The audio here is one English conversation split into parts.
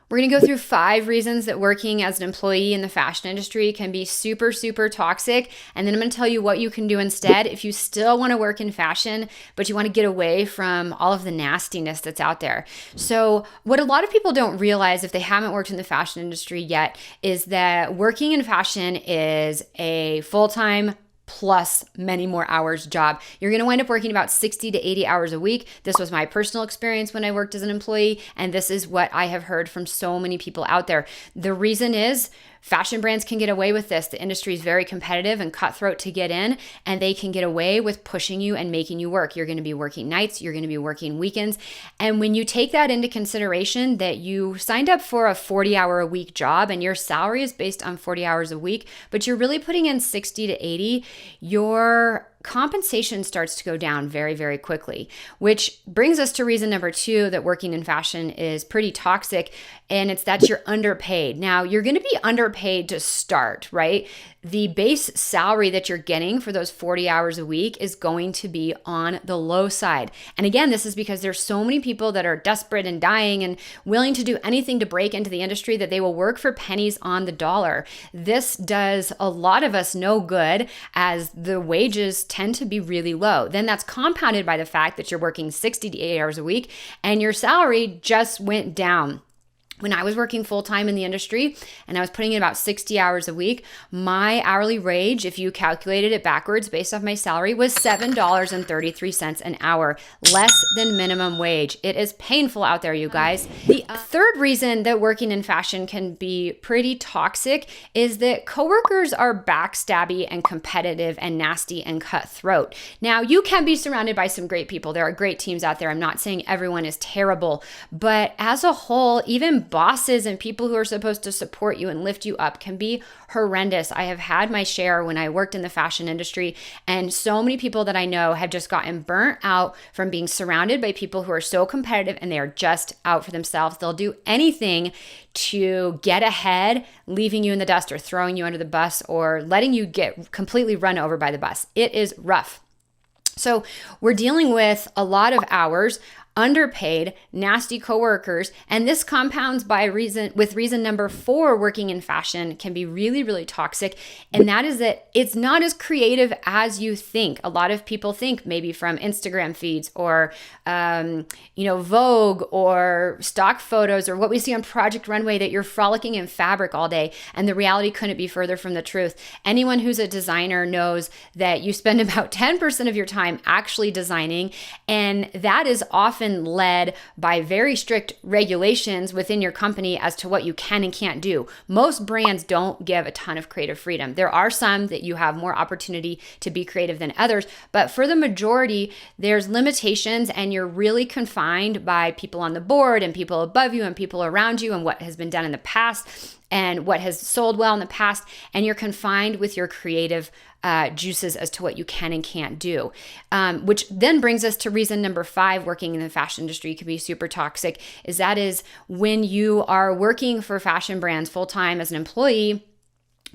We're going to go through 5 reasons that working as an employee in the fashion industry can be super, super toxic. And then I'm going to tell you what you can do instead if you still want to work in fashion, but you want to get away from all of the nastiness that's out there. So what a lot of people don't realize if they haven't worked in the fashion industry yet is that working in fashion is a full-time plus many more hours job. You're going to wind up working about 60 to 80 hours a week. This was my personal experience when I worked as an employee, and this is what I have heard from so many people out there. The reason is fashion brands can get away with this. The industry is very competitive and cutthroat to get in, and they can get away with pushing you and making you work. You're going to be working nights, you're going to be working weekends. And when you take that into consideration that you signed up for a 40-hour-a-week job and your salary is based on 40 hours a week, but you're really putting in 60 to 80, your compensation starts to go down very, very quickly, which brings us to reason number 2 that working in fashion is pretty toxic, and it's that you're underpaid. Now, you're going to be underpaid to start, right? The base salary that you're getting for those 40 hours a week is going to be on the low side. And again, this is because there's so many people that are desperate and dying and willing to do anything to break into the industry that they will work for pennies on the dollar. This does a lot of us no good as the wages tend to be really low. Then that's compounded by the fact that you're working 60 to 80 hours a week and your salary just went down. When I was working full-time in the industry and I was putting in about 60 hours a week, my hourly wage, if you calculated it backwards based off my salary, was $7.33 an hour, less than minimum wage. It is painful out there, you guys. The third reason that working in fashion can be pretty toxic is that coworkers are backstabby and competitive and nasty and cutthroat. Now, you can be surrounded by some great people. There are great teams out there. I'm not saying everyone is terrible, but as a whole, even bosses and people who are supposed to support you and lift you up can be horrendous. I have had my share when I worked in the fashion industry, and so many people that I know have just gotten burnt out from being surrounded by people who are so competitive and they are just out for themselves. They'll do anything to get ahead, leaving you in the dust or throwing you under the bus or letting you get completely run over by the bus. It is rough. So we're dealing with a lot of hours, underpaid, nasty coworkers, and this compounds with reason number 4, working in fashion can be really, really toxic, and that is that it's not as creative as you think. A lot of people think maybe from Instagram feeds or Vogue or stock photos or what we see on Project Runway that you're frolicking in fabric all day, and the reality couldn't be further from the truth. Anyone who's a designer knows that you spend about 10% of your time actually designing, and that is often led by very strict regulations within your company as to what you can and can't do. Most brands don't give a ton of creative freedom. There are some that you have more opportunity to be creative than others, but for the majority, there's limitations and you're really confined by people on the board and people above you and people around you and what has been done in the past and what has sold well in the past, and you're confined with your creative juices as to what you can and can't do. Which then brings us to reason number 5, working in the fashion industry can be super toxic, that is when you are working for fashion brands full-time as an employee.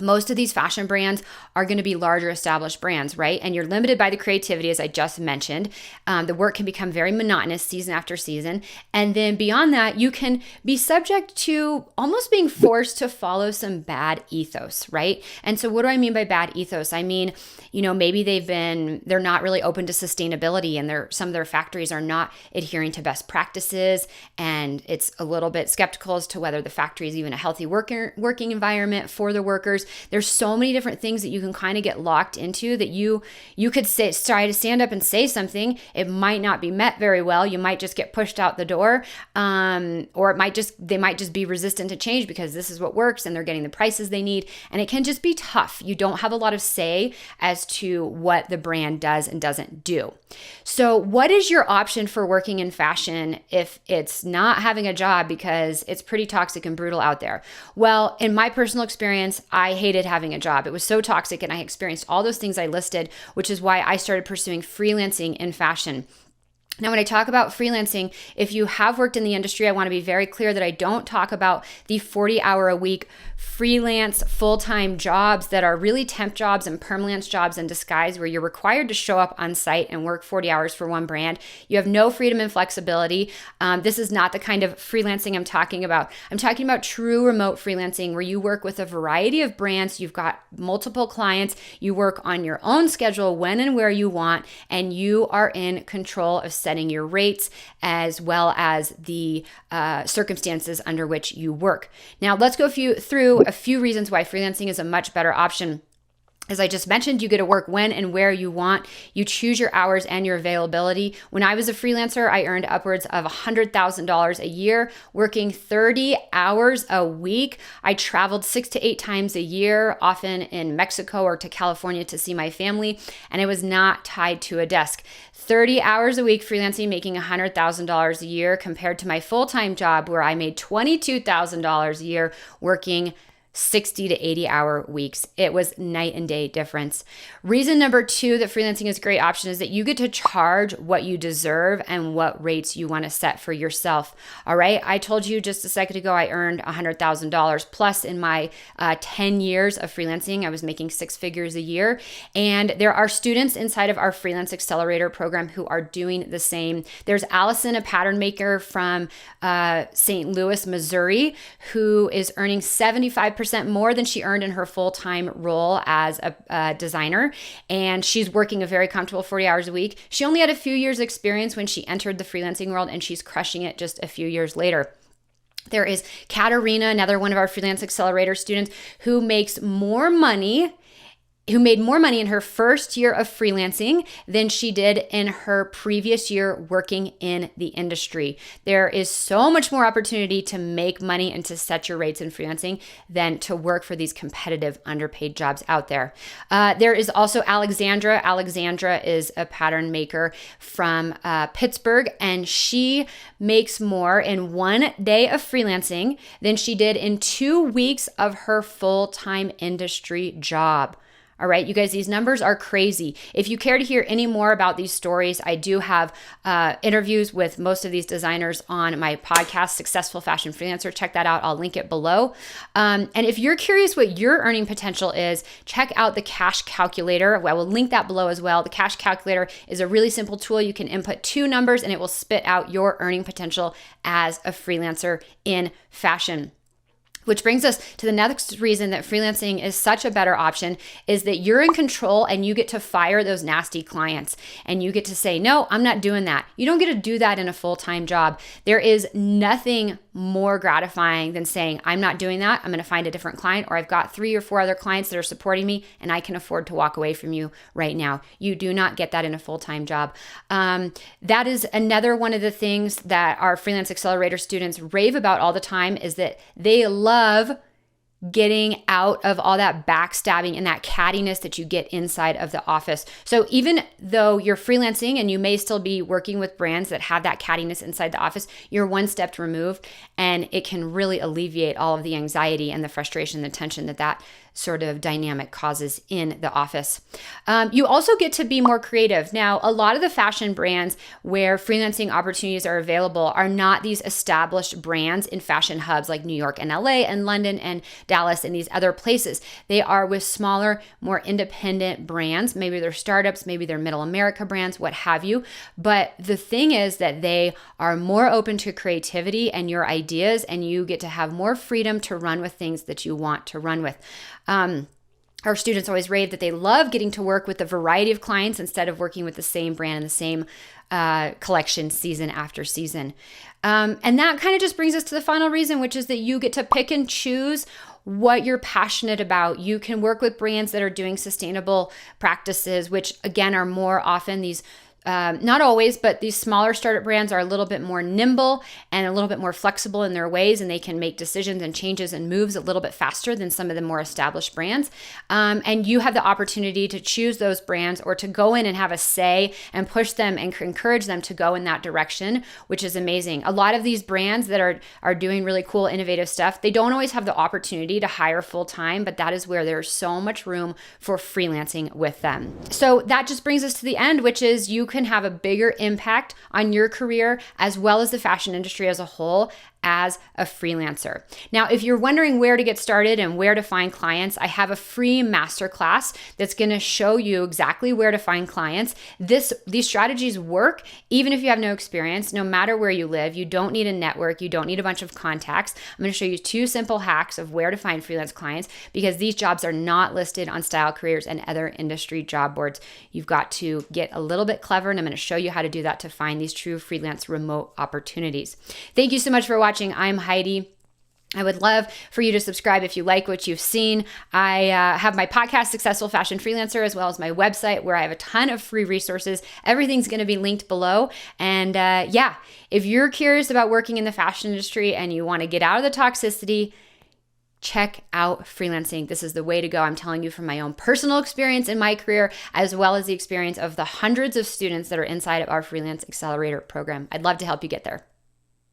Most of these fashion brands are going to be larger established brands, right? And you're limited by the creativity, as I just mentioned. The work can become very monotonous season after season. And then beyond that, you can be subject to almost being forced to follow some bad ethos, right? And so what do I mean by bad ethos? I mean, maybe they're not really open to sustainability and some of their factories are not adhering to best practices. And it's a little bit skeptical as to whether the factory is even a healthy working environment for the workers. There's so many different things that you can kind of get locked into that you could try to stand up and say something. It might not be met very well. You might just get pushed out the door, or they might just be resistant to change because this is what works and they're getting the prices they need. And it can just be tough. You don't have a lot of say as to what the brand does and doesn't do. So what is your option for working in fashion if it's not having a job because it's pretty toxic and brutal out there? Well, in my personal experience, I hated having a job. It was so toxic and I experienced all those things I listed, which is why I started pursuing freelancing in fashion. Now, when I talk about freelancing, if you have worked in the industry, I want to be very clear that I don't talk about the 40-hour-a-week freelance full-time jobs that are really temp jobs and permanent jobs in disguise, where you're required to show up on site and work 40 hours for one brand. You have no freedom and flexibility. This is not the kind of freelancing I'm talking about. I'm talking about true remote freelancing, where you work with a variety of brands. You've got multiple clients. You work on your own schedule when and where you want, and you are in control of setting your rates as well as the circumstances under which you work. Now, let's go through a few reasons why freelancing is a much better option. As I just mentioned, you get to work when and where you want. You choose your hours and your availability. When I was a freelancer, I earned upwards of $100,000 a year, working 30 hours a week. I traveled 6 to 8 times a year, often in Mexico or to California to see my family, and I was not tied to a desk. 30 hours a week freelancing, making $100,000 a year, compared to my full-time job where I made $22,000 a year working 60 to 80 hour weeks. It was night and day difference. Reason number 2 that freelancing is a great option is that you get to charge what you deserve and what rates you want to set for yourself. All right. I told you just a second ago, I earned $100,000 plus in my 10 years of freelancing. I was making 6 figures a year. And there are students inside of our Freelance Accelerator program who are doing the same. There's ALISON, a Patternmaker from St. Louis, Missouri, who is earning 75% more than she earned in her full-time role as a designer. And she's working a very comfortable 40 hours a week. She only had a few years experience when she entered the freelancing world, and she's crushing it just a few years later. There is Katarina, another one of our Freelance Accelerator students, who made more money in her first year of freelancing than she did in her previous year working in the industry. There is so much more opportunity to make money and to set your rates in freelancing than to work for these competitive underpaid jobs out there. There is also Alexandra. Alexandra is a pattern maker from Pittsburgh, and she makes more in one day of freelancing than she did in 2 weeks of her full-time industry job. All right, you guys, these numbers are crazy. If you care to hear any more about these stories, I do have interviews with most of these designers on my podcast, Successful Fashion Freelancer. Check that out. I'll link it below. And if you're curious what your earning potential is, check out the Cash Calculator. I will link that below as well. The Cash Calculator is a really simple tool. You can input 2 numbers and it will spit out your earning potential as a freelancer in fashion. Which brings us to the next reason that freelancing is such a better option is that you're in control and you get to fire those nasty clients and you get to say, no, I'm not doing that. You don't get to do that in a full-time job. There is nothing more gratifying than saying, I'm not doing that. I'm going to find a different client, or I've got 3 or 4 other clients that are supporting me and I can afford to walk away from you right now. You do not get that in a full-time job. That is another one of the things that our Freelance Accelerator students rave about all the time is that they love getting out of all that backstabbing and that cattiness that you get inside of the office. So even though you're freelancing and you may still be working with brands that have that cattiness inside the office, you're one step removed, and it can really alleviate all of the anxiety and the frustration, the tension that sort of dynamic causes in the office. You also get to be more creative. Now, a lot of the fashion brands where freelancing opportunities are available are not these established brands in fashion hubs like New York and LA and London and Dallas and these other places. They are with smaller, more independent brands. Maybe they're startups, maybe they're middle America brands, what have you. But the thing is that they are more open to creativity and your ideas, and you get to have more freedom to run with things that you want to run with. Our students always rave that they love getting to work with a variety of clients instead of working with the same brand and the same collection season after season. And that kind of just brings us to the final reason, which is that you get to pick and choose what you're passionate about. You can work with brands that are doing sustainable practices, which again are more often these not always, but these smaller startup brands are a little bit more nimble and a little bit more flexible in their ways, and they can make decisions and changes and moves a little bit faster than some of the more established brands. And you have the opportunity to choose those brands or to go in and have a say and push them and encourage them to go in that direction, which is amazing. A lot of these brands that are doing really cool, innovative stuff, they don't always have the opportunity to hire full time, but that is where there's so much room for freelancing with them. So that just brings us to the end, which is you can have a bigger impact on your career as well as the fashion industry as a whole as a freelancer. Now, if you're wondering where to get started and where to find clients, I have a free masterclass that's going to show you exactly where to find clients. These strategies work even if you have no experience, no matter where you live. You don't need a network. You don't need a bunch of contacts. I'm going to show you 2 simple hacks of where to find freelance clients because these jobs are not listed on Style Careers and other industry job boards. You've got to get a little bit clever, and I'm going to show you how to do that to find these true freelance remote opportunities. Thank you so much for watching. I'm Heidi. I would love for you to subscribe if you like what you've seen. I have my podcast, Successful Fashion Freelancer, as well as my website where I have a ton of free resources. Everything's going to be linked below. And if you're curious about working in the fashion industry and you want to get out of the toxicity, check out Freelancing. This is the way to go. I'm telling you from my own personal experience in my career, as well as the experience of the hundreds of students that are inside of our Freelance Accelerator program. I'd love to help you get there.